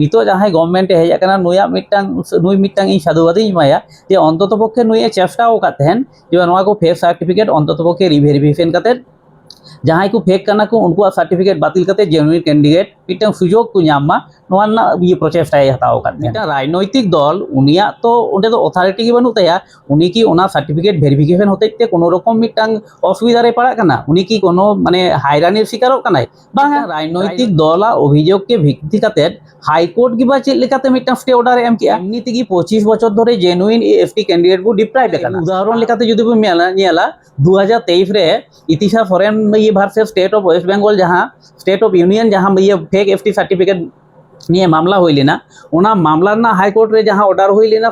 नितो जहाँ गवर्नमेंट हेजना नुया नुई मिट्टांग इन साधुवादी इमाया जे अंततपक्षे नुए चेष्टा तहन जे नवा को फेक सर्टिफिकेट अंततपक्षे रिवेरिफिकेशन करते जहाँ को फेक करना को उनको सर्टिफिकेट बातिल करते जेनुइन कैंडिडेट मिट्टांग सुजोग को नामा ये प्रचेष्टाय हताव करते राजनैतिक दल उनिया तो उन्हें तो अथॉरिटी की बनू तया उनी की ओना सर्टिफिकेट वेरिफिकेशन होते ते कोनो रकम मिट्टांग असुविधा रे पड़ा कना उनी की कोनो माने हायरानिर शिकार कनाय बांगा राजनैतिक दला अभियोग के भित्ति करते हाईकोर्ट की बा चेक लेकाते मिट्टांग स्टे ऑर्डर एम किया एमनी तेगी 25 बछर धरे जेनुइन एफटी कैंडिडेट को डिप्राइव कना उदाहरण लेकाते जदि बो नेला 2023 रे इतिशा फॉरेन ये versus state of West Bengal जहाँ स्टेट ऑफ यूनियन जहाँ ये फेक एफटी सर्टिफिकेट निये मामला हुई लेना उना मामला ना हाईकोर्ट रे जहाँ ऑर्डर हुई लेना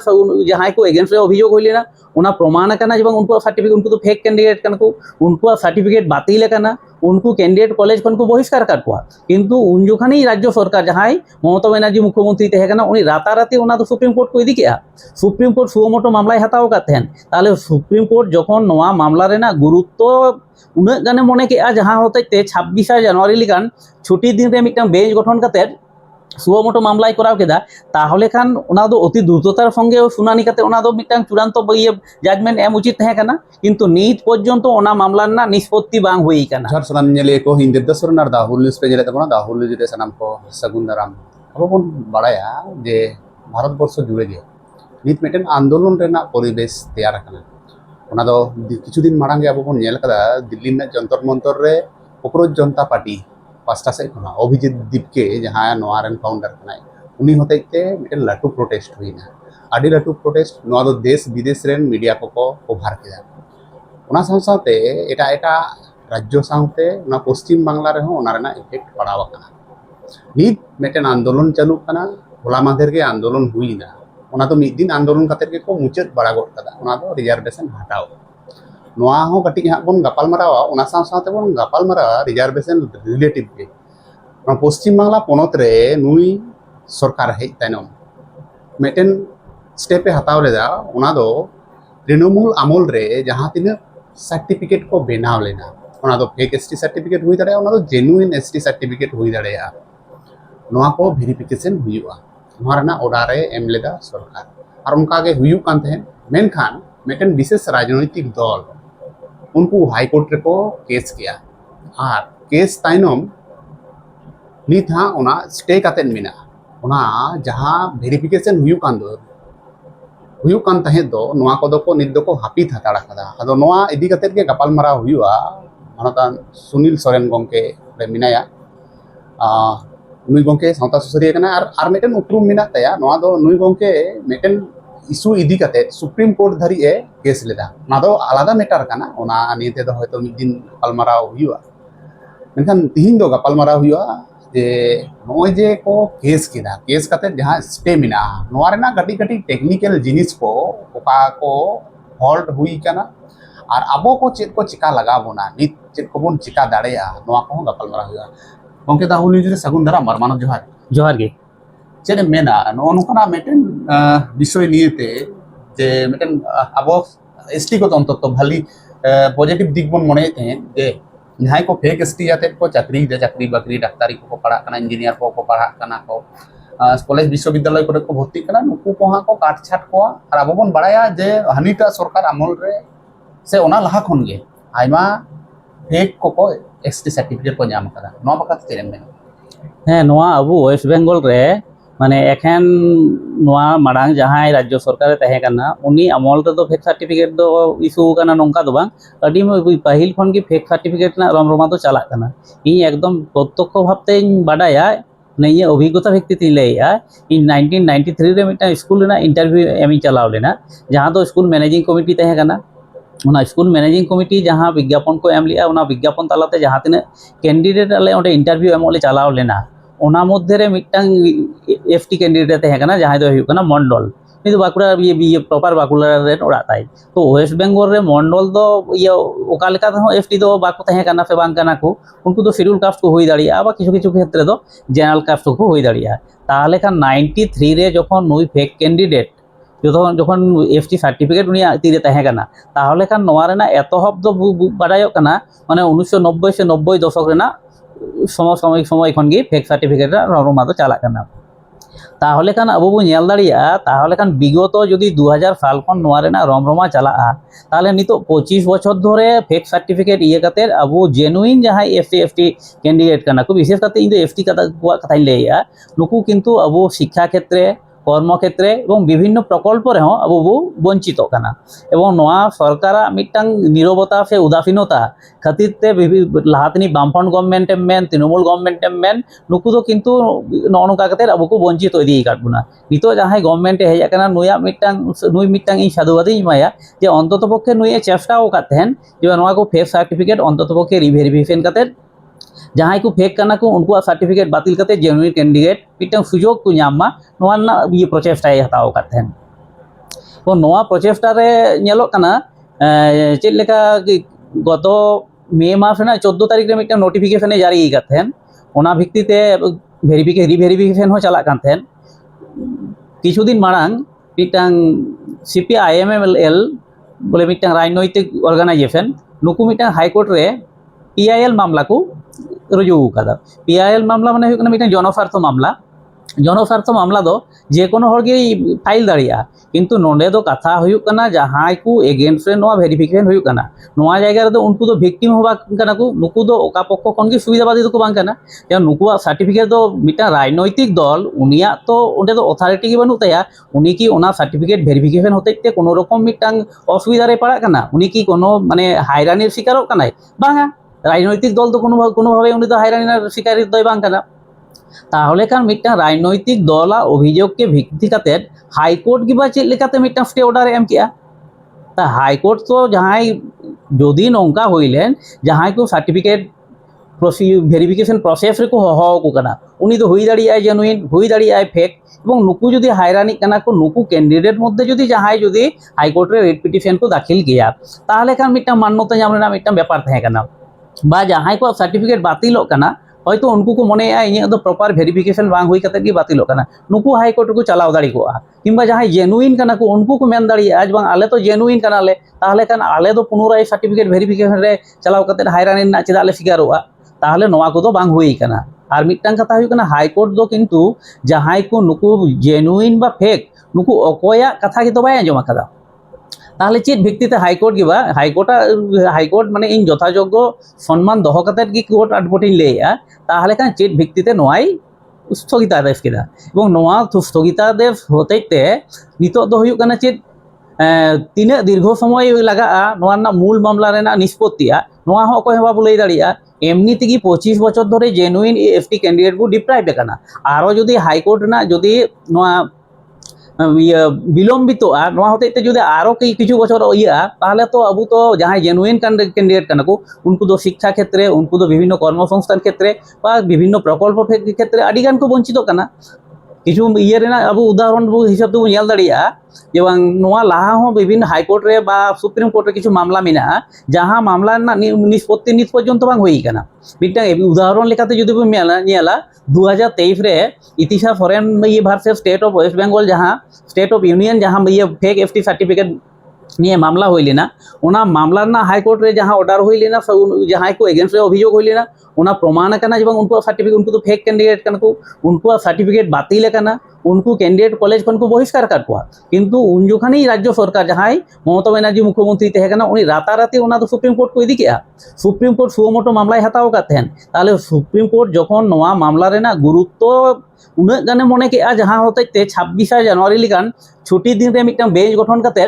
जहाँ को एगेंस्ट रे अभियोग हुई लेना उना प्रमाण करना जब उनको सर्टिफिकेट उनको तो फेक कैंडिडेट कन को उनको सर्टिफिकेट बातिल करना उनको कैंडिडेट कॉलेज खन को बहिष्कार कर कुआ किंतु उन जोखानी राज्य सरकार जहाँ ममता बनर्जी मुख्यमंत्री तहे कना उनी राताराती उना तो सुप्रीम कोर्ट को इदी किया सुप्रीम कोर्ट सुमोटो मामला हताव करतेन ताले सुप्रीम कोर्ट जखन नवा मामला रेना गुरुत्व उना गाने मने के जहाँ होते 26 जनवरी लिकान छुट्टी दिन रे मिटन बेंच गठन करते सुमोटो मामला कराव केदा ताहले खान उना दो अति द्रुततार संगे सुनानी करते उना दो मिटन चूड़ान्त ये जजमेंट एम उचित तहे कना किंतु नीत पर्यन्त उना मामला ना निष्पत्ति बांग हुई कना झर सनाम नेले को हिंदे दसरन आर दाहुल न्यूज़ पे जेले तबना दाहुल न्यूज़ जे सनाम को सगुन दाराम अब बन बड़ाया जे भारत वर्ष जुड़े गे नीत मिटन आंदोलन रेना परिवेश तैयार कना उना दो किछु दिन मारांग गे अब बन नेल कदा दिल्ली में जंतर मंतर रे उपरोज जनता पार्टी पास्टा से खना अभिजीत दीपके जहाँ नोआरन फाउंडर कनाय उनी होते मिटन लाटू प्रोटेस्ट हुईना आडी लाटू प्रोटेस्ट नोआ दो देश विदेश रेन मीडिया को कभार केदा उना साथे एटा एटा राज्य साथे उना पश्चिम बांग्ला रे हो उना रेना इफेक्ट पड़ाव कना नीत मिटन आंदोलन चालू कना होला माधेर के आंदोलन हुईना उना तो मिद दिन आंदोलन खातिर के को मुचाद बड़ा गड कदा उना दो रिजर्वेशन हटाओ नोआ हो कटी हाँ बन गपाल मारावा उना साथे बन गपाल मारावा रिजर्वेशन रिलेटिव के पश्चिम बांग्ला पनत रे नुई सरकार हेज तायनम मिटन स्टेप हताव लेदा उना दो तृणमूल आमल रे जहाँ तीन सर्टिफिकेट को बनाव लेना उना दो फेक एसटी सर्टिफिकेट हुई दाड़े उना दो जेनुइन एसटी सर्टिफिकेट हुई दाड़े नोआ को वेरिफिकेशन हुआ नोआ रेना ऑर्डर रे एम लेदा सरकार और उनका के हुयु कान तहन मेनखान मिटन विशेष राजनैतिक दल उनको हाईकोर्ट रे को केस किया और केस तायनम नित हाँ उना स्टे कातेन मिना उना जहाँ वेरिफिकेशन हुयु कान तहे दो नोआ को दो को नित दो को हापित हताड़ा कदा अदो नोआ इदी कातेर के गपाल मारा हुयुआ मानतान सुनील सोरेन गंके रे मिनाया नुई गंके सावता सुसरिया कना और मिटन उपरुम मिना तया नोआ दो नुई गंके मिटन इशू इदी काते सुप्रीम कोर्ट धरी ए केस लेदा ना दो आलादा मैटर कना ओना निते दो होयतो मिद दिन गपालमाराव हुयुआ मेनखान तिहिन दो गपालमाराव हुयुआ जे नोय जे को केस केदा केस काते जहां स्टे मिना नोआ रेना गटी गटी टेक्निकल जिनिस को ओका को हॉल्ट हुई कना और आबो को चेक को चिका लगा बोना नित चेक को बोन चिका दाड़ेया नोआ को गपालमाराव हुयुआ गंके दाहुल न्यूज़ सगुन दारा मानव जोहार जोहार गे चेने मेना नोनका मिटन विषय नियेते जे मिटन अब एसटी को अंतत भाली पॉजिटिव दिक बन मने थे जे जहाँ को फेक एसटी आते को चाकरी बाकरी डाक्तारी को पढ़ा कना इंजीनियर को पढ़ा कना को कॉलेज विश्वविद्यालय को भर्ती कना नुकु को हाँ को काट छाट को और अब बन बड़ाया जे हनीटा सरकार आमल रे से ओना लहा खन गे आइमा फेक को एसटी सर्टिफिकेट को नाम कदा नोआ बकात तेरे में हाँ नोआ अबु वेस्ट बेंगल रे माने एखेन नोआ मारांग जहाँ राज्य सरकार तहे कना उनी अमल तो फेक सर्टिफिकेट दो इशू कना नोंका दो बांग अडी पहिल खन की फेक सर्टिफिकेट ना रमरमा तो चला कना इन एकदम प्रत्यक्ष भावते बाडाया ने ये अभिज्ञता व्यक्ति ती लैया इन 1993 रे मिटा स्कूल ना इंटरव्यू एमी चलाव लेना जहाँ तो स्कूल मैनेजिंग कमिटी तहे कना उना स्कूल मैनेजिंग कमिटी जहाँ विज्ञापन को एम लिया उना विज्ञापन तालाते जहाँ तीन कैंडिडेट आले ओंडे इंटरव्यू एमोले चलाव लेना उना मध्य रे मिटन एफटी कैंडिडेट तहे कना जहाँ दो हुयुक कना मंडल नहीं बाकुड़ा ये प्रॉपर बाकुड़ा रे ओड़ा ताई तो वेस्ट बेंगल रे मंडल दो ये ओका लेका तो एफटी दो बाको तहे कना से बांग कना को उनको तो शेड्यूल कास्ट को होई दाड़िया बा किछु किछु क्षेत्र दो जनरल कास्ट को होई दाड़िया ताहले का 93 रे जखन नुई फेक कैंडिडेट जखन एफटी सर्टिफिकेट उनी तीरे तहे कना ताहले का नोआ रेना एतहब दो बाडायो कना माने 1990 से 90 दशक रेना समसामयिक समय खन गे फेक सर्टिफिकेट रमा तो चला करना তাহলে খান আবু বো নেল দাড়িয়া তাহলে খান বিগত যদি 2000 সাল খন নোয়া রেনা রমরমা চালা'a তাহলে নিতো 25 বছর ধরে ফেক সার্টিফিকেট ইয়ে কাতের আবু জেনুইন যাহাই এফটি ক্যান্ডিডেট কানা কো বিশেষ কাতে ইndo এফটি কথাই লইয়া নুকু কিন্তু আবু শিক্ষা ক্ষেত্রে কর্মক্ষেত্রে এবং বিভিন্ন প্রকল্প রেহ আবু বো বঞ্চিত কানা এবং নোয়া সরকারা মিটাং নীরবতা সে উদাসীনতা খাতিরতে লাহাতনি বামফ্রন্ট গভর্नमेंट মেন তৃণমূল গভর্नमेंट মেন নুকু তো কিন্তু ননকা কাতে আবু কো বঞ্চিত ইদি কাটবুনা নিতো যাহাই গভর্नमेंट হেজ কানা নুই মিটাং ই সাধুবাদ ইমায়া যে অন্ততপক্ষে নুয়ে চেষ্টাও কাতেন যে নোয়া কো ফেক সার্টিফিকেট অন্ততপক্ষে রিভেরিফিকেশন কাতে जहाँ को फेक करना को उनको सर्टिफिकेट बातिल करते जेनुइन कैंडिडेट मिट्टन सुजोग को नामा नोआ ना ये प्रोचेस्टाय हताव करते हैं तो नोआ प्रोचेस्टा रे नेलो कना चेद लेका गत मे मास ना 14 तारीख रे मिट्टन नोटिफिकेशन जारी करते हैं ओना भित्तिते रिभेरिफिकेशन हो चला करते हैं किछुदिन मारांग मिट्टन CPIML बोले मिट्टन राजनैतिक अर्गानाइजेशन नुकु मिट्टन हाईकोर्ट रे PIL मामला को रुजू कदा PIL मामला माने हुई कना मिट्टन जनस्वार्थ मामला दो जे कोनो हर गे फाइल दाड़िया किंतु नोंडे दो कथा हुई कना जहां को एगेंस्ट रे नोआ वेरिफिकेशन हुई कना नोआ जायगा रे दो उनको दो विक्टिम होबा कना को नुकु दो ओका पक्ष खन गे सुविधाबादी दो को बांग कना या नुकुआ सर्टिफिकेट दो मिट्टन राजनैतिक दल उनिया तो ओंडे दो अथॉरिटी के बनु तया उनी की ओना सर्टिफिकेट वेरिफिकेशन होते कोनो रकम मिट्टन असुविधा रे पड़ा कना उनी की कोनो माने हायरानिर शिकार कना बांगा राजनैतिक दल तो कोनो भावे उनी तो हायरानिर शिकार दय बांग कना ताहले खान मिट्टन राजनैतिक दला अभियोग के भित्ति काते हाईकोर्ट गिबा चेद लेकाते मिट्टन स्टे ऑर्डर एम किया ता हाईकोर्ट तो जहां जदि नौका होइलेन जहां को सर्टिफिकेट वेरिफिकेशन प्रोसेस रे को हो को कना उनी तो हुई दाड़िया जेनुइन हुई दाड़िया फेक এবং নুকু যদি হায়রানি কানা কো নুকু ক্যান্ডিডেট মধ্যে যদি যাহাই যদি হাইকোর্টে রিট পিটিশন को দাখিল किया তাহলে খান মিট্টাং মান্যতা জামলে না মিট্টাং ব্যাপার থাকে কানা বা যাহাই को সার্টিফিকেট বাতিল কানা হয়তো उनको को मने इन तो प्रॉपर वेरिफिकेशन बांग हुई कते बातिल नुकु हाईकोर्ट को चलाव दाड़ी को किंबा जहां जेनुइन कना को उनको को मेन दाड़ी आज बांग आले तो जेनुइन कनाले ताहले कान आले तो पुनराय सर्टिफिकेट वेरिफिकेशन रे चलाव कते हायरानी ना चेदाले शिकारोआ ताहले नोआ को तो बांग हुई कना और मिट्टांग कथा हुई कना हाईकोर्ट दो किंतु जहां को नुकु जेनुइन बा फेक नुकु अकोया कथा की तो बाय आंजम कदा ताहले चेद भित्तिते हाईकोर्ट गिबा हाईकोर्ट माने इन यथायोग्य सम्मान दह कते की कोर्ट आडबटिन लेया ताहले खान चेद भित्तिते नोआई স্থগিতাদেশ केदा এবং नोआ স্থগিতাদেশ होतेते नितो दो हुयुग कना चेद तीना दीर्घ समय लगा नोआ ना मूल मामला रेना निष्पत्तिया नोआ हो अकय हबा बुलाई दाड़िया एमनी तेगी 25 बछर धरे जेनुइन एफटी कैंडिडेट को डिप्राइव कना आरो जदि हाईकोर्ट ना जदि नोआ विलम्बितोआ नोआ होते जो आरो किछु बछर इया ताहले तो अबू तो जहां जेनुइन कैंडिडेट कना को उनको तो शिक्षा क्षेत्रे उनको तो विभिन्न कर्मसंस्थान क्षेत्रे बा विभिन्न प्रकल्प क्षेत्रे आदिगान को वंचित कना किछु इये रेना अबू उदाहरण हिसाब तो नेल दाड़िया जे बांग नोआ लाहा हो विभिन्न हाईकोर्ट रे बा सुप्रीम कोर्ट रे किछु मामला मेना जहां मामला ना निष्पत्ति नित पर्यंत बांग होई कना मिट्टांग उदाहरण लेकाते जदि बो नेला 2023 रे इतिशा फॉरेन ये versus state of West Bengal जहां स्टेट ऑफ यूनियन जहां ये फेक एफटी सर्टिफिकेट निये मामला होइलेना ओना मामला ना हाईकोर्ट रे जहां ऑर्डर होइलेना जहां को एगेंस्ट रे अभियोग होइलेना ओना प्रमाण कना जब उनको सर्टिफिकेट उनको तो फेक कैंडिडेट कना को उनको सर्टिफिकेट बातिल कना उनको कैंडिडेट कॉलेज खन को बहिष्कार कर को किंतु उन जोखानी राज्य सरकार जहां ममता बनर्जी मुख्यमंत्री तहे कना उनी राताराती ओना तो सुप्रीम कोर्ट को इदी के सुप्रीम कोर्ट सुमोटो मामला हताव कातेन ताले सुप्रीम कोर्ट जखन नोआ मामला रेना गुरुत्व उना गाने मने के जहां होते 26 जनवरी लिगान छुट्टी दिन रे मिटन बेंच गठन काते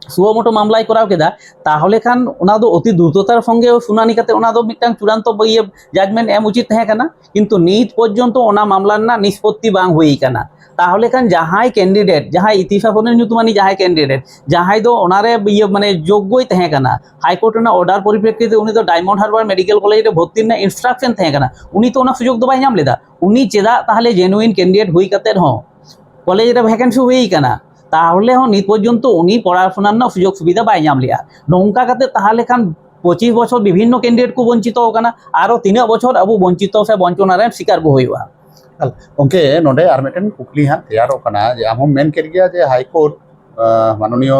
सुमोटो मामलाय कराव केदा ताहले खान ओना दो अति द्रुततार संगे सुनानी काते ओना दो मिटन चूड़ान्त ये जजमेंट एम उचित तहे कना किंतु नित पर्यन्त ओना मामला ना निष्पत्ति बांग हुई कना ताहले खान जहां कैंडिडेट जहां इतिफाकन नुतमानी जहां कैंडिडेट जहां दो ओनारे ये माने योग्यई तहे कना हाईकोर्ट ना ऑर्डर परिप्रेक्षिते उनी तो डायमंड हार्बर मेडिकल कॉलेज रे भर्ती ना इंस्ट्रक्शन तहे कना उनी तो ओना सुयोग दो बाय नाम लेदा उनी चेदा ताहले जेनुइन कैंडिडेट हुई काते हो कॉलेज रे वैकेंसी हुई कना ताहले हो नित पर्यन्त उनी पढ़ाशोनार ना सुयोग सुविधा बाय नाम लिया नौका काते ताहले खान 25 बछर विभिन्न कैंडिडेट को वंचित होकना आरो 3 बछर अब वंचित से वंचना रे शिकार को होइबा ओके नोडे आर मेटन कुकली हां तैयारो कना जे हम मेन कर गया जे हाईकोर्ट माननीय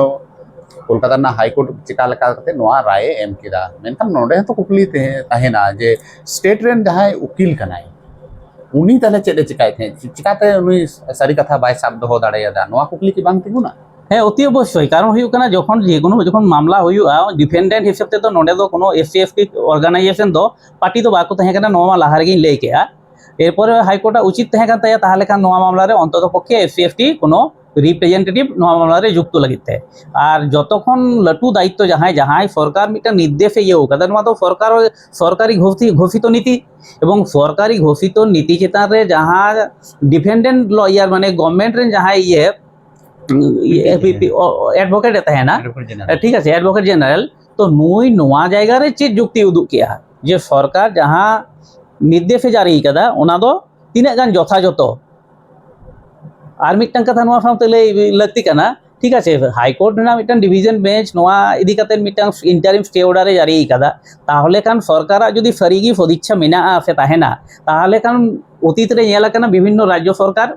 कोलकाता ना हाईकोर्ट चिका लका कते नोआ राय एम किदा मेनखान नोडे तो कुकली ते ताहेना जे स्टेट रेन जहां उकिल कनाय উনি তাহলে চেদে চিকাই থে চিকাতে উনি সারি কথা বাই সাব দহ দাঁড়াইয়াদা নোয়া কুকলি কি বাং তিগুনা হ্যাঁ অতি অবশ্যই, কারণ হুᱭᱩᱜ ᱠᱟᱱᱟ যখন যেকোনো যখন মামলা হুᱭᱩᱜᱼᱟ ডিফেন্ডেন্ট হিসেব তে তো নোডে দো কোনো এসসি এসটি অর্গানাইজেশন দো পার্টি তো বাকো তাহে কানা নোয়া লাহা রেগিñ ᱞᱟᱹᱭ ᱠᱮᱜᱼᱟ এরপরে হাইকোর্ট উচিত তাহে কান তায়া তাহলে খান নোয়া মামলারে অন্তত পক্ষে এসসি এসটি কোনো রিপ্রেজেন্টেটিভ নোয়া মামলারে যুক্ত লাগিত তে আর যতক্ষণ লাটু দায়িত্ব যাহাই যাহাই সরকার মিটা নির্দেশে ইয়ে কাদা নোয়া তো সরকার সরকারি ঘোষিত নীতি এবং সরকারি ঘোষিত নীতি চেতান রে যাহা ডিফেন্ডেন্ট লয়ার মানে গভর্নমেন্ট রে যাহাই ইয়ে एडवोकेट तहना ठीक है एडवोकेट जनरल तो नुई नोआ जायगा रे चेत जुक्ति उदुग किया जे सरकार जहां निर्देशे जारी कदा ओना दो तीना गान यथायथ और मिटन कथा नोआ साउते लई लगती कना ठीक है हाईकोर्ट ना मिटन डिवीजन बेंच नोआ इदी कते मिटन इंटरिम स्टे ऑर्डर जारी कदा ताहले कान सरकार जदि सरिगी सदिच्छा मेना से ताहेना ताहले कान अतीत रे नेला कना विभिन्न राज्य सरकार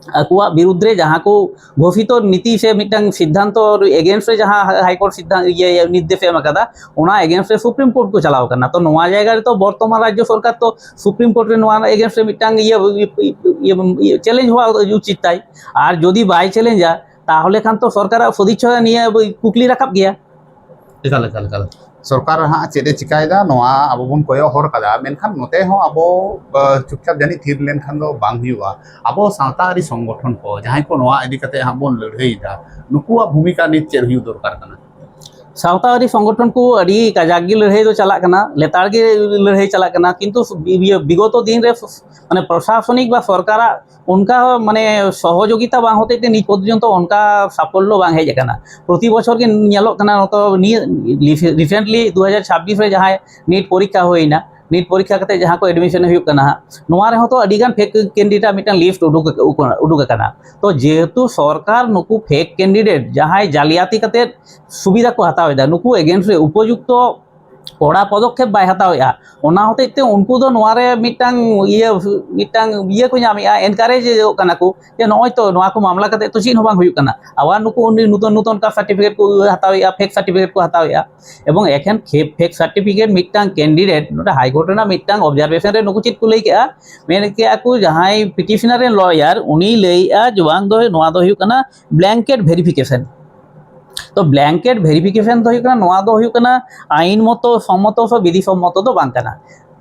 आकुआ विरुद्ध जहाँ को घोषित नीति से मिटन सिद्धांत एगेंस्ट जहाँ हाईकोर्ट सिद्धांत ये निर्देश एम कदा ओना एगेंस्ट सुप्रीम कोर्ट को चलाव करना तो नोआ जायगा तो वर्तमान राज्य सरकार तो सुप्रीम कोर्ट रे नोआ एगेंस्ट मिटन ये चैलेंज हुआ उचित ताई और जदि बाय चैलेंजा ताहले खान तो सरकार सदिच्छा निये कुकली राखाब गया एकाल सरकार हाँ चेदे चिकायदा नोआ अब बन कोयो हर कदा मेनखान नोते हो अब चुपचाप जानी थीर लेनखान दो बांग हुआ अब सावतारी संगठन को जहां को नोआ इदी कते हाँ बन लड़ाईदा नुकुआ भूमिका नित चेर हुई दरकार कना सावतारी संगठन को अड़ी काजागी लड़ाई तो चला कना लेतार के लड़ाई चला कना किंतु विगत दिन रे माने प्रशासनिक बा सरकार उनका माने सहयोगिता बांग होते ते नित पर्यंत उनका साफल्य बांग हेज कना प्रति बछर के नेलोक कना तो रिसेंटली 2026 रे जहां नीट परीक्षा होइना नीट परीक्षा करते जहाँ को एडमिशन हुई करना नोआ रे तो अडिगान फेक कैंडिडेट मिटन लिस्ट उडुक करना तो जेहेतु सरकार नुकु फेक कैंडिडेट जहाँ जालियाती करते सुविधा को हतावेदा नुकु एगेंस्ट रे उपयुक्त कड़ा पदक्षेप बाय हतावेआ ओना होते ते उनको दो नोआ रे मिटन ये को नामेआ एनकारेज कना को जे नय तो नोआ को मामला करते तो चिन बांग हुई करना आवा नुकु नूतन नूतन का सर्टिफिकेट को हतावेआ फेक सर्टिफिकेट को हतावेआ एवं एखन fake certificate mitten candidate NOTA high court ना मिटन ऑब्जर्वेशन रे नुकु चित को लई केआ मेन केआ को जहां पिटिशनर लॉयर उनी लईआ जवांग दो नोआ दो हुई करना ब्लैंकेट वेरिफिकेशन तो ब्लैंकेट वेरिफिकेशन तो हुई नोआ दो हुई आईन मत सम्मत से विधि सम्मत तो बांग करना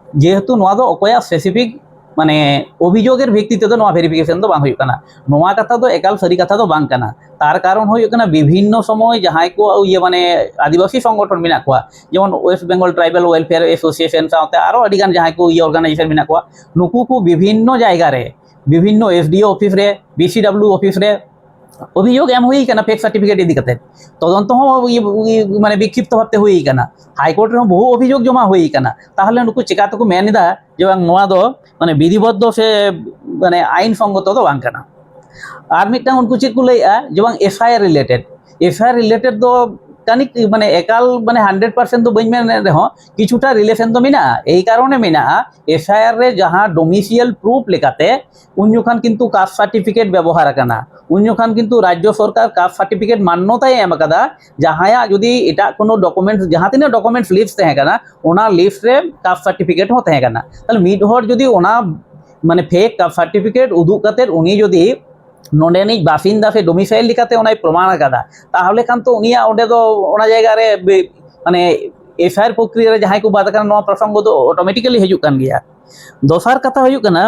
जेहेतु नोआ दो अकोया स्पेसिफिक माने अभियोगेर भित्तिते तो नोआ वेरिफिकेशन तो बांग हुई करना नोआ कथा तो एकाल सारी कथा तो बांग करना तार कारण हुई करना विभिन्न समय जहां को ये माने आदिवासी संगठन मेना कोआ जेमन West Bengal tribal welfare association साथे आरो अडिगान जहां को ये ऑर्गेनाइजेशन मेना कोआ नुकु को विभिन्न जायगा रे विभिन्न एसडीओ ऑफिस रे बीसीडब्ल्यू ऑफिस रे अभियोग एम हुई करना फेक सर्टिफिकेट इदी करते तदंत हो ये माने विक्षिप्त भावते हुई करना हाईकोर्ट रे बहु अभियोग जमा हुई करना ताहले नुकु चिका तो को मेनदा जे नोआ दो माने विधिबद्ध से माने आईन संगत तो बांग करना और मिटन उनको चेक को लईआ जे एफआईआर रिलेटेड दो कानिक माने एकाल माने 100% तो बइन मेन रहो किछुटा रिलेशन तो मेना एई कारणे मेना एफआईआर रे जहां डोमिसियल प्रूफ लेकाते उन जखान किन्तु कास्ट सर्टिफिकेट व्यवहार करना उन जखान किन्तु राज्य सरकार कास्ट सर्टिफिकेट मान्यता एम कदा जहां जदि एटा कोनो डॉक्यूमेंट जहां तिना डॉक्यूमेंट्स लिस्ट तहे कना ओना लिस्ट रे कास्ट सर्टिफिकेट हो तहे कना ताले मिड हर जदि ओना माने फेक कास्ट सर्टिफिकेट उदुग काते उनी जदि नोडेनी बासिंदा से डोमिसाइल लिखाते उनाय प्रमाण कदा ताहले खान तो उनिया ओंडे दो ओना जायगा रे माने एफआईआर प्रक्रिया रे जहां को बात करना नोआ प्रसंग दो ऑटोमेटिकली हिजुक कान गया दोसार कथा हुई करना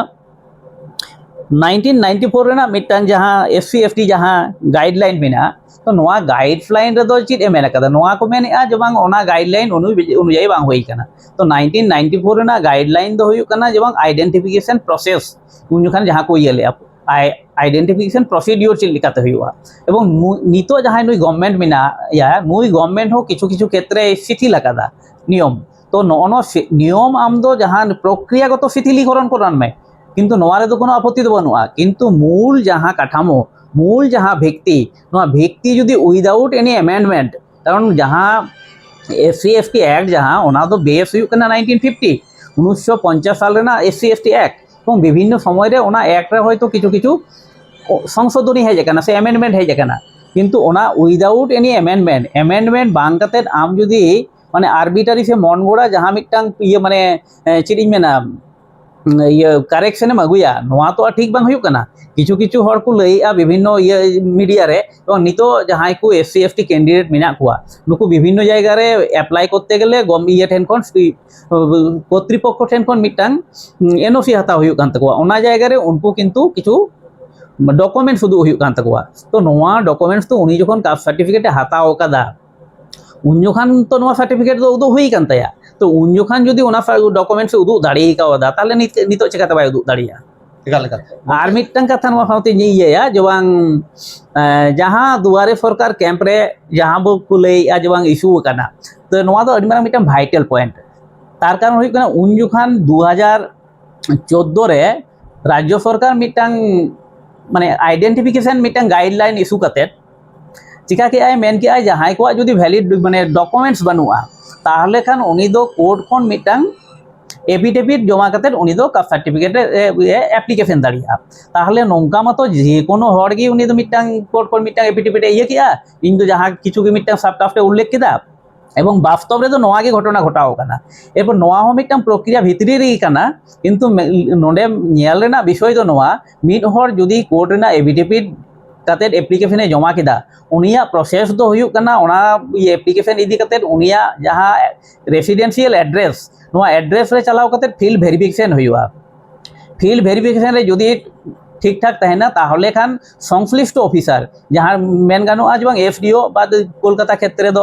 1994 रेना मिटन जहां एससी एसटी जहां गाइडलाइन मेना तो नोआ गाइडलाइन रे दो चित एमेना कदा नोआ को मेनेआ जे बांग ओना गाइडलाइन अनुयायी बांग होई कना तो 1994 रेना गाइडलाइन दो हुई करना जे बांग आइडेंटिफिकेशन प्रोसेस उन जखान जहां को ये ले आइडेंटिफिकेशन प्रोसीडियोर चेक लिखाते हुआ एवं नितो जहां नुई गवर्नमेंट मेना या नुई गवर्नमेंट हो किछु किछु क्षेत्र शिथिल आकादा नियम तो नोनो नियम आम दो जहां प्रक्रियागत शिथिलीकरण करान में किंतु नोआ रे तो कोनो आपत्ति तो बनुआ किंतु मूल जहां काठामो मूल जहां व्यक्ति जदि विदाउट एनी अमेंडमेंट कारण जहां एससी एसटी एक्ट जहां ओना तो बेस हुई करना 1950 1950 साल रेना एससी एसटी एक्ट और विभिन्न समय रे ओना एक्ट रे होय तो किछु किछु संशोधनी हेज कना से अमेंडमेंट हेज कना किंतु ओना विदाउट एनी अमेंडमेंट बांग कते आम जदि माने आर्बिटारी से मन गोड़ा जहां मिटटांग ये माने चिरिñ मेना কারেকশনে আগুয়া নোয়া তো আর ঠিক বাং হুয়ুগ কানা কিছু কিছু হড় কো লইয়া বিভিন্ন মিডিয়া রে এবং নিতো যাহাই কো এসসি এসটি ক্যান্ডিডেট মেনা কোয়া নুকু বিভিন্ন জায়গা রে অ্যাপ্লাই করতে গেলে ঠেন খন কর্তৃপক্ষ ঠেন খন মিটাং এনওসি হাতাও হুয়ুগ কান তাকোয়া ওনা জায়গা রে উনকু কিন্তু কিছু ডকুমেন্টস উদুগ হুয়ুগ কান তাকোয়া তো নোয়া ডকুমেন্টস তো উনি যখন কাস্ট সার্টিফিকেট হাতাও কাদা उन जोखान तो नवा सर्टिफिकेट दो उदू हुई कान ताया तो उन जोखान जदि ओना डॉक्यूमेंट्स उदू दाड़ी कावदा ताले नितो चिकाते बाय उदू दाड़िया आर मिटन कथा नवा फावते इया जे बांग जहां दुआरे सरकार कैंप रे जहां बो कुलैया जे बांग इशू काना तो नवा दो अडि मारांग मिटन भाइटल पॉइंट तार कारण हुई काना उन जोखान 2014 रे राज्य सरकार मिटन माने आइडेंटिफिकेशन मिटन गाइडलाइन इशू काते चिका के मेन के जहां को जो भैलिड माने डॉक्यूमेंट्स बनुआ ताहले खान उनी दो कोर्ट खन मिटांग एफिडेविट जमा करते उनी दो कास्ट सर्टिफिकेट एप्लीकेशन दाड़िया ताहले नोंका मतो जे कोनो हर गे उनी दो मिटांग कोर्ट खन मिटांग एफिडेविट इये किया इन दो जहां किछु के मिटांग सब टाफ्टे उल्लेख किदा এবং বাস্তবে তো নোয়াগে ঘটনা ঘটাও কানা এরপর নোয়া হো মিটাং প্রক্রিয়া ভিতরি রে কানা কিন্তু নোডে নিয়াল রেনা বিষয় তো নোয়া মিড হর যদি কোর্ট রেনা এফিডেভিট কাতে एप्लीकेशन जमा किदा उनिया प्रोसेस दो हुयुग कना ओना ये एप्लीकेशन इदी कते उनिया जहां रेसिडेंशियल एड्रेस नोआ एड्रेस रे चलाव कते फील्ड वेरिफिकेशन हुयुआ फील्ड वेरिफिकेशन रे जदी ठीक ठाक तहना ताहले खान संश्लिष्ट ऑफिसर जहां मेन गानो आज बांग एफडीओ बाद कोलकाता क्षेत्र दो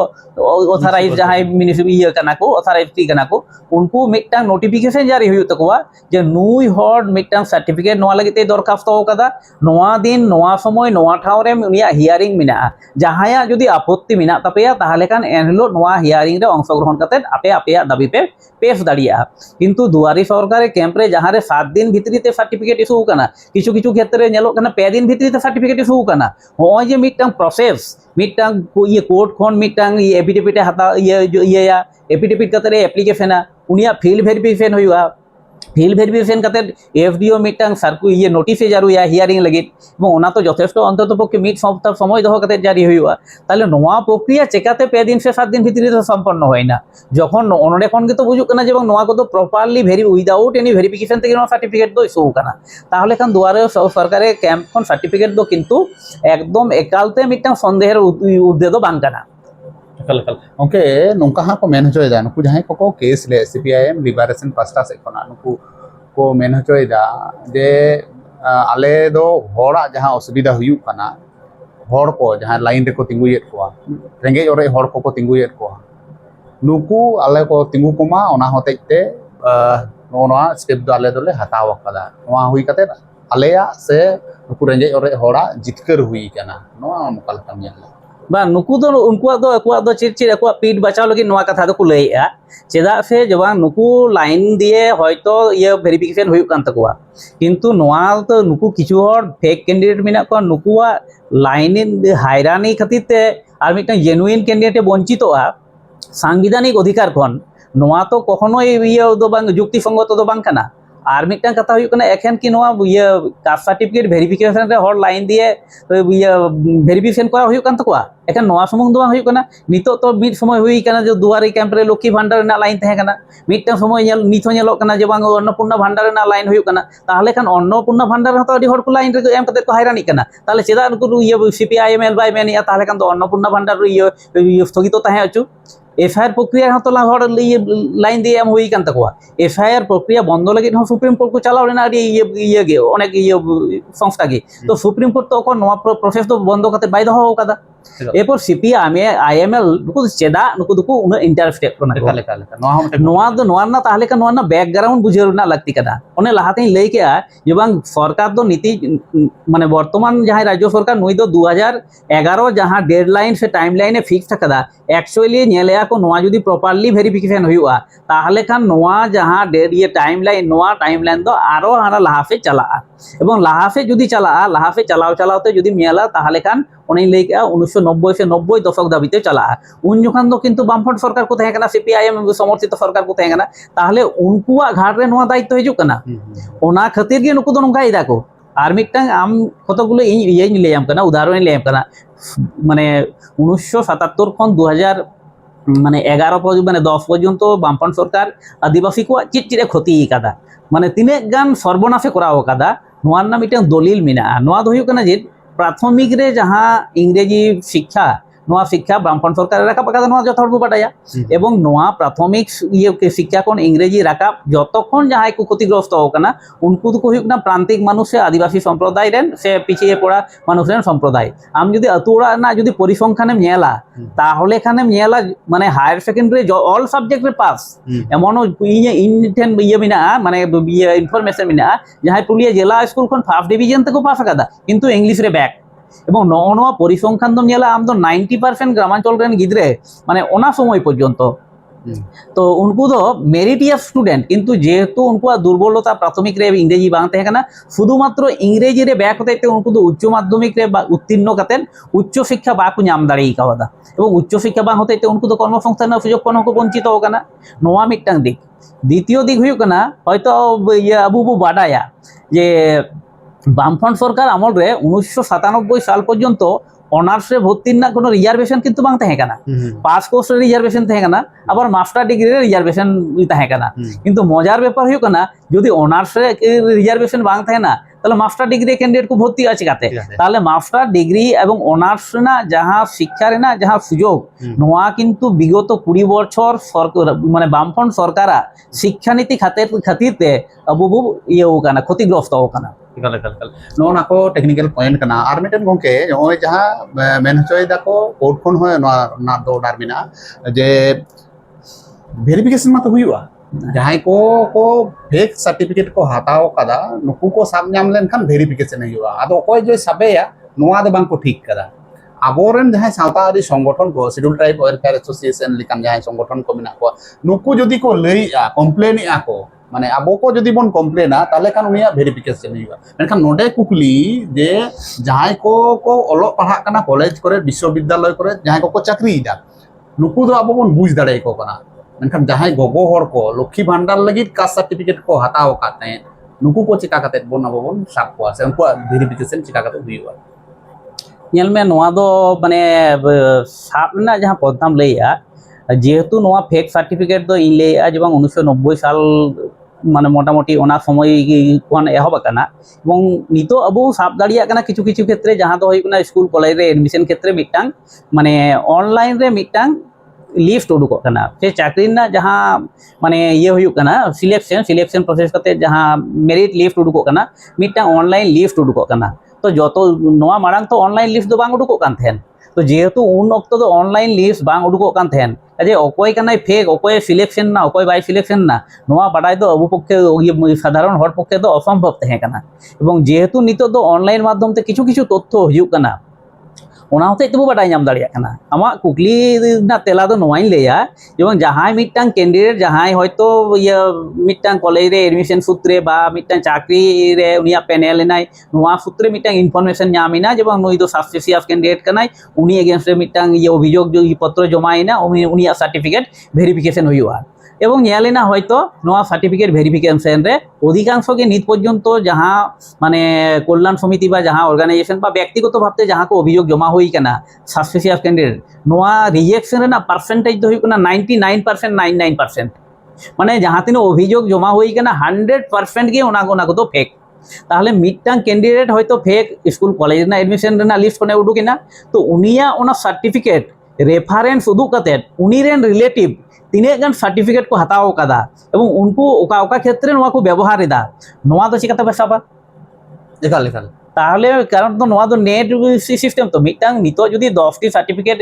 ऑथराइज जहां म्युनिसिपल कना को ऑथराइज टी कना को उनको मिटांग नोटिफिकेशन जारी हुयु तकवा जे नुई हर मिटांग सर्टिफिकेट नोआ लगिते दरखास्त कदा नोआ दिन नोआ समय नोआ ठाव रे उनिया हियरिंग मिना जहाया जदी आपत्ति मिना तपेया ताहले खान एनहिलो नोआ हियरिंग रे अंशग्रहण कते आपे आपे दाबी पे पेश दाड़िया किंतु दुआरी सरकार कैंप रे जहां रे 7 दिन भितरीते सर्टिफिकेट इशू कना किछु किछु क्षेत्र रे नेलो कना 5 दिन भितरीते सर्टिफिकेट इशू कना होय जे मिटांग प्रोसेस मिटांग ये कोर्ट खन मिटांग ये एफिडेविट हाता ये एफिडेविट कते एप्लीकेशन उनिया फील्ड वेरिफिकेशन हुआ फील्ड वेरिफिकेशन कते एफडीओ मिटांग सारकु ये नोटिस जारुया हियरिंग लगित এবং ওনা তো যথেষ্ট অন্ততপক্ষে মিড সপ্তাহ সময় দহ কাতে জারি হইবা তাহলে নোয়া প্রক্রিয়া চেকাতে 5 দিন সে 7 দিন ভিতরে সম্পন্ন হয় না যখন অনড়ে কোন তো বুঝুক না যে এবং নোয়া কত প্রপারলি উইদাউট এনি ভেরিফিকেশন থেকে নোয়া সার্টিফিকেট দো ইস্যু কানা তাহলে কান দুয়ারে সরকারে ক্যাম্প কোন সার্টিফিকেট দো কিন্তু একদম একালতে মিটাং সন্দেহের উদ্দেশ্য বাং কানা ओके नोंका हाँ को मेन होचोयदा नुकु जहां को केस ले सीपीआईएम लिबरेशन पास्टा से कोना नुकु को मेन होचोयदा जे आले दो हड़ा जहां असुविधा हुयु काना हड़ को जहां लाइन रे को तिंगुयेत कोआ रेंगे ओरे हड़ को तिंगुयेत कोआ नुकु आले को तिंगु कोमा ओना होतेते नोना स्टेप दो आले दोले हताव कदा नोआ हुई कते आलेया से नुकु रेंगे ओरे हड़ा जितकर हुई काना नोआ मुकाल कामिया बा नुकु दो उनको दो अकुआ दो चिरचिर अकुआ पीठ बचाव लगी नोआ कथा दो कुलैया चेदा से जब नुकु लाइन दिए हयतो ये वेरिफिकेशन हुयु कान तकुआ किंतु नोआ तो नुकु किछु हर फेक कैंडिडेट मिना को नुकुआ लाइन हायरानी खातिरते आर मिटन जेनुइन कैंडिडेट वंचितोआ सांविधानिक अधिकार खन नोआ तो कखनो ये दो बांग युक्तिसंगत दो बांग काना আর মিটাং কথা হইও না এখন কি নোয়া কাস্ট সার্টিফিকেট ভেরিফিকেশন রে হর লাইন দিয়ে ভেরিফিকেশন করা হইও কান তকোয়া এখন নোয়া সমং দো হইও কানা নিতো তো মিট সময় হুই কানা যে দুয়ারি ক্যাম্প রে লক্ষ্মী ভান্ডার না লাইন তাহে কানা মিটাং সময় নিতো নেলো কানা যে বাং অন্নপূর্ণা ভান্ডার না লাইন হইও কানা তাহলে খান অন্নপূর্ণা ভান্ডার হতো আদি হর কো লাইন রে এম কাতে কো হাইরানি কানা তাহলে চেদা নুকু সিপিআইএমএল বাই মেনিয়া তাহলে কান তো অন্নপূর্ণা ভান্ডার স্থগিত তাহে আছু एफआईआर प्रक्रिया हतो लाइन दिए एम हुई कान तकोआ एफआईआर प्रक्रिया बंद लगे सुप्रीम कोर्ट को चलाओ रेना ये गे अनेक संस्था गे तो सुप्रीम कोर्ट तो नोआ प्रोसेस तो बंद करते बाय दो कदा एरपर सीपीआईएमएल नुकु चेदा नुकु दुकु उन इंटरेस्टेड कोना नोआ दो नोआ ना ताहले का नोआ ना बैकग्राउंड बुझे ना लगती कदा ओने लाहाते लई के जे बांग सरकार दो नीति माने वर्तमान जहां राज्य सरकार नुई दो 2011 जहां डेडलाइन से टाइमलाइन फिक्स कदा एक्चुअली नेले को नोआ जदी प्रॉपर्ली वेरिफिकेशन हुआ ताहले खान नोआ जहां डेड ये टाइमलाइन दो आरो हाना लाहा से चला एवं लाहा से जदी चला लाहा से चलाओते जदी मेला ताहले खान उन्हें लेके 1990 से 90 दशक दाबिते चला उन जोखान दो किंतु बामफ्रंट सरकार को तहेकना सीपीआईएम समर्थित सरकार को तहेकना ताहले उनकुआ घाट रे नोआ दायित्व हिजुक कना ओना खातिर गे नुकु दो नंगा इदा को आर मिटटांग आम कतगुलो इयाኝ लेयाम कना उदाहरण लेयाम कना माने 1977 खन 2000 माने 11 माने 10 पर्यंत बामफ्रंट सरकार आदिवासी को चिट चिरे क्षति कादा মানে তিনেক গাन সর্বনাশে করাव কাদা নোয়া रना मिटन दलिल मेना नोआ दो हुयुग कना जे प्राथमिक रे जहाँ इंग्रेजी शिक्षा नोआ शिक्षा बामपन सरकार राकाब कादा नोआ जत हर बो बाडाया এবং নোয়া প্রাথমিক ইয়ে শিক্ষা কোন ইংরেজি রাকাব যতক্ষণ যাহাই কো ক্ষতিগ্রস্ত হোক না উনকু তো হুয়ুক না প্রান্তিক মানুষে আদিবাসী সম্প্রদায় রেন সে পিছিয়ে পড়া মানুষের সম্প্রদায় আমি যদি আতুরা না যদি পরিসংখ্যানে মেলা তাহলে এখানে মেলা মানে হায়ার সেকেন্ডারি অল সাবজেক্টে পাস এমনও ইনটেন ইয়ে মিনা মানে ইনফরমেশন মিনা যাহাই পুলিয়া জেলা স্কুল কোন ফার্স্ট ডিভিজন থেকে পাস কাদা কিন্তু ইংলিশ রে ব্যাক এবং নওয়া পরিসংখ্যান তো মেলা আম তো 90% গ্রামাঞ্চল রেন গিদ্রে মানে ওনা সময় পর্যন্ত তো উনকু তো মেরিটিয়াস স্টুডেন্ট কিন্তু যেহেতু উনকু দুর্বলতা প্রাথমিক রে ইংরেজি বাং তাহে কানা শুধুমাত্র ইংরেজি রে ব্যাক হতে উনকু তো উচ্চ মাধ্যমিক রে বা উত্তীর্ণ কাতেন উচ্চ শিক্ষা বাকু নাম দাঁড়িয়ে কাওয়াদা এবং উচ্চ শিক্ষা বাং হতে উনকু তো কর্মসংস্থানের সুযোগ কোন বঞ্চিত হোক না নোয়া মিটটাং দিক দ্বিতীয় দিক হুয়ুক কানা হয়তো আবু বাডায়া যে বামফ্রন্ট সরকার আমল রে 1997 সাল পর্যন্ত অনার্সে ভর্তির না কোনো রিজার্ভেশন কিন্তু বাং তাহে কানা পাস কোর্সের রিজার্ভেশন তাহে কানা আবার মাস্টার ডিগ্রির রিজার্ভেশন তাহে কানা কিন্তু মজার ব্যাপার হুয়ুক কানা যদি অনার্সে রিজার্ভেশন বাং তাহে না তাহলে মাস্টার ডিগ্রি ক্যান্ডিডেট কো ভর্তি আছে কাতে তাহলে মাস্টার ডিগ্রি এবং অনার্স না যাহা শিক্ষার না যাহা সুযোগ নোয়া কিন্তু বিগত 20 বছর সরকার মানে বামফ্রন্ট সরকারা শিক্ষানীতি খাতিরতে আবু ইয়ে কানা ক্ষতিগ্রস্ত কানা कल कल कल नोना को टेक्निकल पॉइंट कना आर मिटन गोंके ओय जहां मेन होय दाको कोर्ट खन होय ना दो डारमिना जे वेरिफिकेशन मत हुआ जहां को फेक सर्टिफिकेट को हटाओ कदा नुकु को साब नाम लेन खान वेरिफिकेशन हुआ आदो कोई जो सबेया नोआ दो बांग को ठीक कदा आबोरेन जहां सावतारी संगठन को शेड्यूल ट्राइब वेलफेयर एसोसिएशन लिकान जहां संगठन को मिना को नुकु जदी को लई कंप्लेन आको माने अब को जदि बन कमप्लेना ताले खान उनिया वेरिफिकेशन हुआ मेनखान नोडे कुकली जे जहां को ओलो पढ़ा कना कॉलेज करे विश्वविद्यालय करे जहां को चाकरी दा नुकु दो अब बन बुझ दाड़े को कना मेनखान जहां गोगो हर को लक्ष्मी भंडार लगी कास्ट सर्टिफिकेट को हटाओ काते नुकु को चिका काते बन अब बन साब को से उनको वेरिफिकेशन चिका काते हुआ नेल में नोआ दो माने साब ना जहां पदनाम लैया जेहेतु नोआ फेक सर्टिफिकेट दो इन लैया जब 1990 साल মানে মোটামুটি ওনা সময় কোন এহব কানা এবং নিতো আবু সাব দাঁড়িয়া কানা কিছু কিছু ক্ষেত্রে যাহা তো হইকুনা স্কুল কলেজ রে এডমিশন ক্ষেত্রে মিটাং মানে অনলাইন রে মিটাং লিস্ট উডুক কানা সে চাকরির না যাহা মানে ইয়ে হইুক কানা সিলেকশন প্রসেস করতে যাহা মেরিট লিস্ট উডুক কানা মিটাং অনলাইন লিস্ট উডুক কানা তো যত নোয়া মারাং তো অনলাইন লিস্ট দো বাং উডুক কান থেন তো যেহেতু উন অক্ত তো অনলাইন লিস্ট বাং উডুক কান থেন যে অকয় কানাই ফেক অকয় সিলেকশন না অকয় বাই সিলেকশন না নোয়া বাড়াই তো আবু পক্ষে সাধারণ হর পক্ষে তো অসম্ভব তাহে কানা এবং যেহেতু নিতো তো অনলাইন মাধ্যমতে কিছু কিছু তথ্য হিজুক কানা ওনা হতে তবু বাড়াই নাম দাঁড়িয়ে কানা আমা কুকলি না তেলা তো নোয়াইন লেয়া এবং যাহাই মিটাং ক্যান্ডিডেট যাহাই হয়তো ইয়া মিটাং কলেজ রে এডমিশন সূত্রে বা মিটাং চাকরি রে উনিয়া প্যানেল নাই নোয়া সূত্রে মিটাং ইনফরমেশন নামিনা যেমন নই তো সাসপেসিয়াস ক্যান্ডিডেট কানাই উনি এগেইনস্ট মিটাং ইয়ে অভিযোগ পত্র জমাইনা উনিয়া সার্টিফিকেট ভেরিফিকেশন হইয়া এবং নিয়ালেনা হয়তো নোয়া সার্টিফিকেট ভেরিফিকেশন রে অধিকাংশকে নিত পর্যন্ত যাহা মানে কল্যাণ সমিতি বা যাহা অর্গানাইজেশন বা ব্যক্তিগত ভাবতে যাহা কো অভিযোগ জমা হই কেনা সাসপেসিয়াস ক্যান্ডিডেট নোয়া রিজেকশন রে না পার্সেন্টেজ তো হই কেনা 99% মানে যাহা তিন অভিযোগ জমা হই কেনা 100% কে ওনা তো ফেক তাহলে মিডটাং ক্যান্ডিডেট হয়তো ফেক স্কুল কলেজ না এডমিশন না লিস্ট কোনে উডুক না তো উনিয়া ওনা সার্টিফিকেট রেফারেন্স উদুক কাতে উনি রেন রিলেটিভ तीने गान सर्टिफिकेट को हताओ कदा एवं उनको ओका ओका क्षेत्र नोआ को व्यवहार एदा नोआ तो चिकाते बेसाबा एकाल एकाल ताहले कारण तो नोआ तो नेट सिस्टम तो मिटांग नितो जदी 10 टी सर्टिफिकेट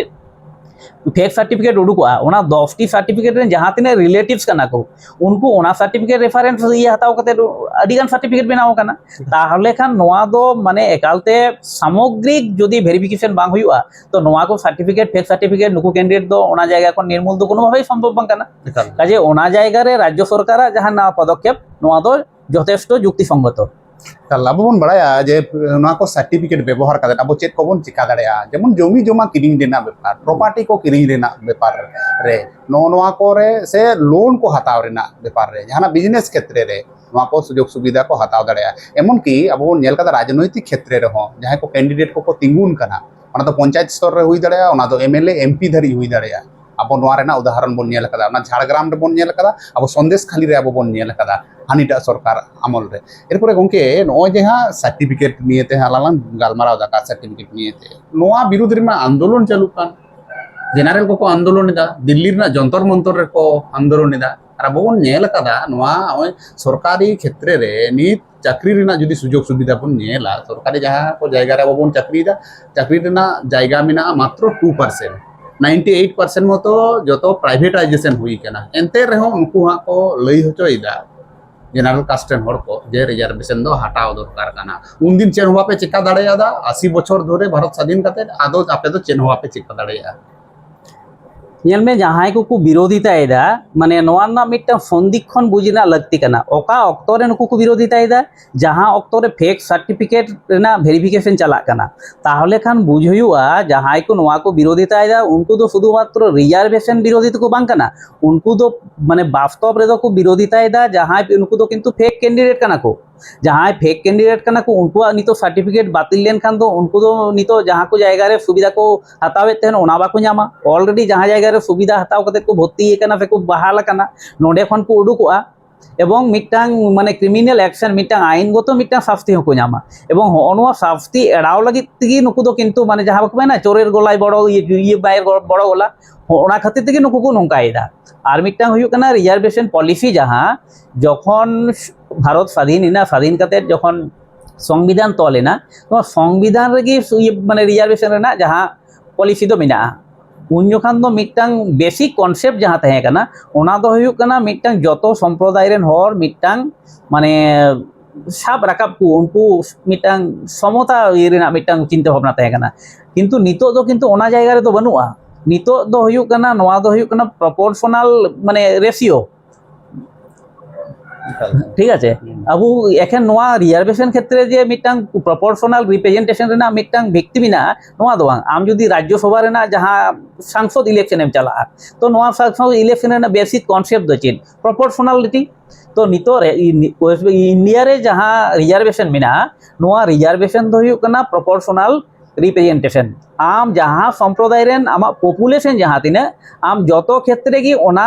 फेक सर्टिफिकेट उडुकोआ ओना 10 टी सर्टिफिकेट रे जहां तिने रिलेटिव्स कना को उनको ओना सर्टिफिकेट रेफरेंस ये हताओ कते अडी गान सर्टिफिकेट बनाओ कना ताहले खान नोआ दो माने एकालते सामग्रिक जदी वेरिफिकेशन बांग हुआ तो नोआ को सर्टिफिकेट फेक सर्टिफिकेट नुकु कैंडिडेट दो ओना जायगा को निर्मूल दो कोनो भाবে সম্ভব বাং কানা কাজে ওনা জায়গা রে রাজ্য সরকার যাহা না পদক্ষেপ নোয়া দো যথেষ্ট যুক্তিসঙ্গত তাহলে আবু বন বাড়ায়া যে নোয়া को सर्टिफिकेट ব্যবহার কাতে আবু চেক কবন চিকা দাড়ায়া যেমন জমি জমা কিরিং রেনা ব্যাপার প্রপার্টি को কিরিং রেনা ব্যাপার রে নোয়া করে সে লোন को হাতাও রেনা ব্যাপার রে জানা বিজনেস ক্ষেত্রে রে নোয়া को সুযোগ সুবিধা को হাতাও দাড়ায়া এমন কি আবু নেল কাদা রাজনৈতিক ক্ষেত্রে রে হ যাহাই को कैंडिडेट को তিঙ্গুন কানা ওনা তো পঞ্চায়েত স্তর রে হুই দাড়ায়া ওনা তো এমএলএ এমপি ধরি হুই দাড়ায়া अब नोआ रेना उदाहरण बन नेल कदा ना झाड़ग्राम रे बन नेल कदा अब संदेश खाली रे अब बन नेल कदा হানিটা সরকার আমল রে এরপরে গমকে নয় যে হ্যাঁ সার্টিফিকেট নিয়েতে হ্যাঁ আলালাম গালমারাও দা কাস্ট সার্টিফিকেট নিয়েতে নোয়া বিরুদ্ধ রে আন্দোলন চালু কান জেনারেল को आंदोलन दा दिल्ली रे जंतर मंतर रे को आंदोलन दा আর বন নেল কাদা নোয়া ওই সরকারি ক্ষেত্রে রে নিত চাকরি রেনা যদি সুযোগ সুবিধা বন নেলা সরকারি যাহা কো জায়গা রে বন চাকরি রেনা জায়গা মেনা মাত্র 2% 98% মতো যত প্রাইভেটাইজেশন হুই কেনা এনতে রেহ উনকু হা को লই হচইদা জেনারেল কাস্টেন হর को যে রিজার্ভেশন দো হাটাও দরকার কানা উন দিন চেন হওয়া पे চিকা দাঁড়ায়াদা 80 বছর ধরে ভারত স্বাধীন কাতে আদো আপে তো চেন হওয়া पे চিকা দাঁড়ায়া ᱧᱮᱞ ᱢᱮ ᱡᱟᱦᱟᱸᱭ ᱠᱚᱠᱚ ᱵᱤᱨᱳᱫᱷᱤᱛᱟᱭᱮᱫᱟ ᱢᱟᱱᱮ ᱱᱚᱣᱟ ᱨᱮᱱᱟᱜ ᱢᱤᱫᱴᱟᱝ ᱥᱚᱱᱫᱤᱠᱠᱷᱚᱱ ᱵᱩᱡᱽ ᱨᱮᱱᱟᱜ ᱞᱟᱹᱠᱛᱤ ᱠᱟᱱᱟ ᱚᱠᱟ ᱚᱠᱛᱚ ᱨᱮ ᱱᱩᱠᱩ ᱠᱚ ᱵᱤᱨᱳᱫᱷᱤᱛᱟᱭᱮᱫᱟ ᱡᱟᱦᱟᱸ ᱚᱠᱛᱚ ᱨᱮ ᱯᱷᱮᱠ ᱥᱟᱨᱴᱤᱯᱷᱤᱠᱮᱴ ᱨᱮᱱᱟᱜ ᱵᱷᱮরিফিকেশন ᱪᱟᱞᱟᱜ ᱠᱟᱱᱟ ᱛᱟᱦᱚᱞᱮ ᱠᱷᱟᱱ ᱵᱩᱡᱽ ᱦᱩᱭᱩᱜᱼᱟ ᱡᱟᱦᱟᱸᱭ ᱠᱚ ᱱᱚᱣᱟ ᱠᱚ ᱵᱤᱨᱳᱫᱷᱤᱛᱟᱭᱮᱫᱟ ᱩᱱᱠᱩ ᱫᱚ শুধু মাত্র রিজার্ভেশন বিরোধী তো বাং কানা উনকু দো মানে বাস্তব রে তো বিরোধিতায়দা জাহাঁই উনকু দো কিন্তু ফেক ক্যান্ডিডেট কানা को जहाँ फेक कैंडिडेट कना को उनको नित सार्टिफिकेट बातिल लेन खान दो उनको दो नित जहाँ को जायगा रे सुविधा को हतावे तेन ओना बाको ᱧᱟᱢᱟ ऑलरेडी जहाँ जायगा रे सुविधा हताव कते को भर्ती कना से को बहाल कना नोडे खन को उडुकोआ এবং মিটাং মানে ক্রিমিনাল অ্যাকশন মিটাং আইনগত মিটাং শাস্তি হকো ᱧᱟᱢᱟ এবং হনওয়া শাস্তি এড়াও লাগি তেগি নুকু দো কিন্তু মানে যাহা বাকো না চোরের গলায় বড় ইয়ে বাইরের বড় গলা ওনা খাতির তেগি নুকু কো নঙ্কায়দা আর মিটাং হুয়ুক কানা রিজার্ভেশন পলিসি যাহা যখন ভারত স্বাধীন না স্বাধীন কাতে যখন সংবিধান তলে না তো সংবিধান রেগি মানে রিজার্ভেশন রেনা যাহা পলিসি দো মেনা उन जोखान दो मिटांग बेसिक कॉन्सेप्ट जहाँ तहे कना ओना दो हुयुक कना मिटांग जतो संप्रदाय रेन हर मिटांग माने साब राकाब को उनको मिटांग समता ये रेना मिटांग चिंता भावना तहे कना किंतु नितो दो किंतु ओना जायगा रे दो बनुआ नितो दो हुयुक कना नोआ दो हुयुक कना प्रोपोर्शनल माने रेशियो ঠিক আছে আবু এখন নোয়া রিজার্ভেশন ক্ষেত্রে যে মিটাং প্রপোর্শনাল রিপ্রেজেন্টেশন রেনা মিটাং ব্যক্তি বিনা নোয়া দো আম যদি রাজ্যসভা রেনা যাহা সাংসদ ইলেকশন এম চালা তো নোয়া সাংসদ ইলেকশন রেনা বেসিক কনসেপ্ট দচিন প্রপোর্শনালিটি তো নিতো ইন্ডিয়া রে যাহা রিজার্ভেশন মিনা নোয়া রিজার্ভেশন দো হুয়ুক কানা প্রপোর্শনাল रिप्रेजेंटेशन आम जहाँ सम्प्रदाय रेन आमा पपुलेशन जहाँ तीना आम जतो क्षेत्रे की ओना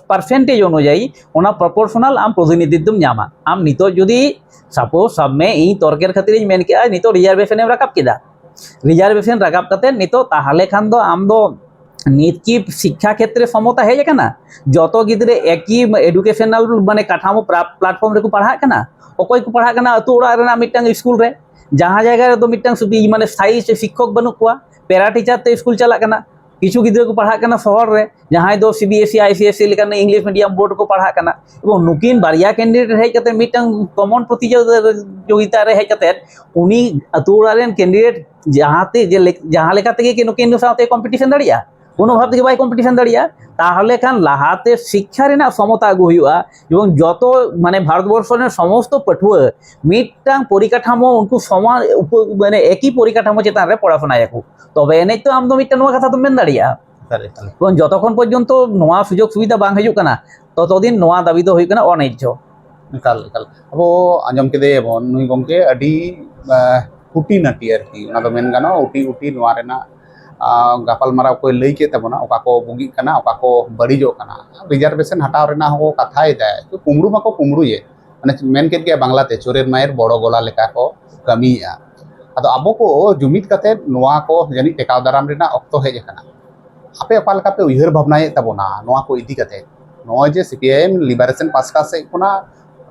पार्सेंटेज अनुयायी ओना प्रपोर्शनल आम प्रतिनिधित्व ᱧᱟᱢᱟ आम नितो जुदी सपोज सब में इन तर्केर खातिर मेन के नितो रिजार्वेशन एम राकाब केदा रिजार्वेशन राकाब काते नितो ताहले खान दो आम दो नित की शिक्षा क्षेत्र समता हेज काना जतो गिद्रे एकई एडुकेशनल माने काठामो प्लेटफॉर्म रे को पढ़ा काना ओकय को पढ़ा काना अतु ओड़ा रेना मिटांग स्कूल रे जहाँ जगह रे तो मिटांग माने स्थायी शिक्षक बनू कुआ पैरा टीचर ते स्कूल चला काना किछु गिद्रे को पढ़ा काना शहर रे जहाँ दो सीबीएसई आईसीएसई लेकान इंग्लिश मीडियम बोर्ड को पढ़ा काना एवं नुकिन बारिया कैंडिडेट हेज कते मिटांग कमन प्रतियोगिता रे हेज कते उनी अतु ओड़ा रेन कैंडिडेट जहाँते जहाँ लेका तेगे कि नुकिन साथे कम्पिटिशन दाड़िया কোনো ভাব থেকে বাই কম্পিটিশন দাঁড়িয়া তাহলে খান লাহাতে শিক্ষা রেনা সমতা আগু হুইয়া এবং যত মানে ভারতবর্ষের সমস্ত পাঠুয়া মিটাং পরিকাঠামো উনকু সমান মানে একই পরিকাঠামো চেতান রে পড়াশোনা একু তবে এনেই তো আমদো মিটাং নোয়া কথা তো মেন দাঁড়িয়া এবং যতক্ষণ পর্যন্ত নোয়া সুযোগ সুবিধা বাং হিজুক কানা ততদিন নোয়া দাবি দো হুইক কানা অন্যায্য একাল একাল আবো আঞ্জম কেদে বন নুই গমকে আডি কুটি নাটি আর কি ওনা দো মেন গানো উটি উটি নোয়া রেনা गापल मारा को लई के तबना ओका को बुगी कना ओका को बड़ीजो कना रिजर्वेशन हटाव रेना हो कथाय दे तो कुमरू माको कुमरू ये माने मेन के बांग्लाते चोरेर मायर बड़ो गोला लेका को कमिया अदो आबो को जुमित कते नोआ को जानी टेकाव दाराम रेना ऑक्तो हेज कना आपे ओका लेका पे उयहर भावनाय तबना नोआ को इदी कते नोआ जे सीपीआईएम लिबरेशन पास का से कोना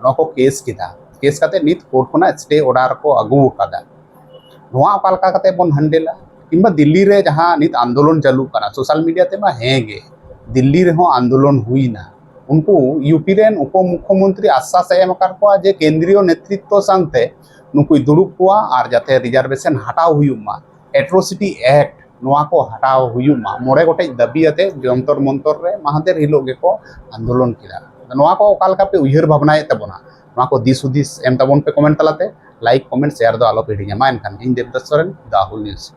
नो को केस किदा केस कते नित कोर्ट कोना स्टे ऑर्डर को अगु कादा नोआ ओका लेका कते बन हंडेला किंबा दिल्ली रे जहाँ नित आंदोलन चालू करा सोशल मीडिया ते मा हेगे दिल्ली रे हो आंदोलन हुई ना उनको यूपी रेन उप मुख्यमंत्री आश्वास एम कर को जे केंद्रीय नेतृत्व संगते नुकु दुड़ुब कोआ और जाते रिजर्वेशन हटाव हुयुमा एट्रोसिटी एक्ट नोआ को हटाव हुयुमा मोरे गोटे दाबी आते जंतर मंतर रे महादेर हिलो गे को आंदोलन किदा नोआ को ओकाल का पे उयहर भावनाए तबना नोआ को दिस उदिस एम तबन पे कमेंट तलाते लाइक कमेंट शेयर दो आलो पेडिया मा एनखान इन देवदत्त सोरेन दाहुल न्यूज।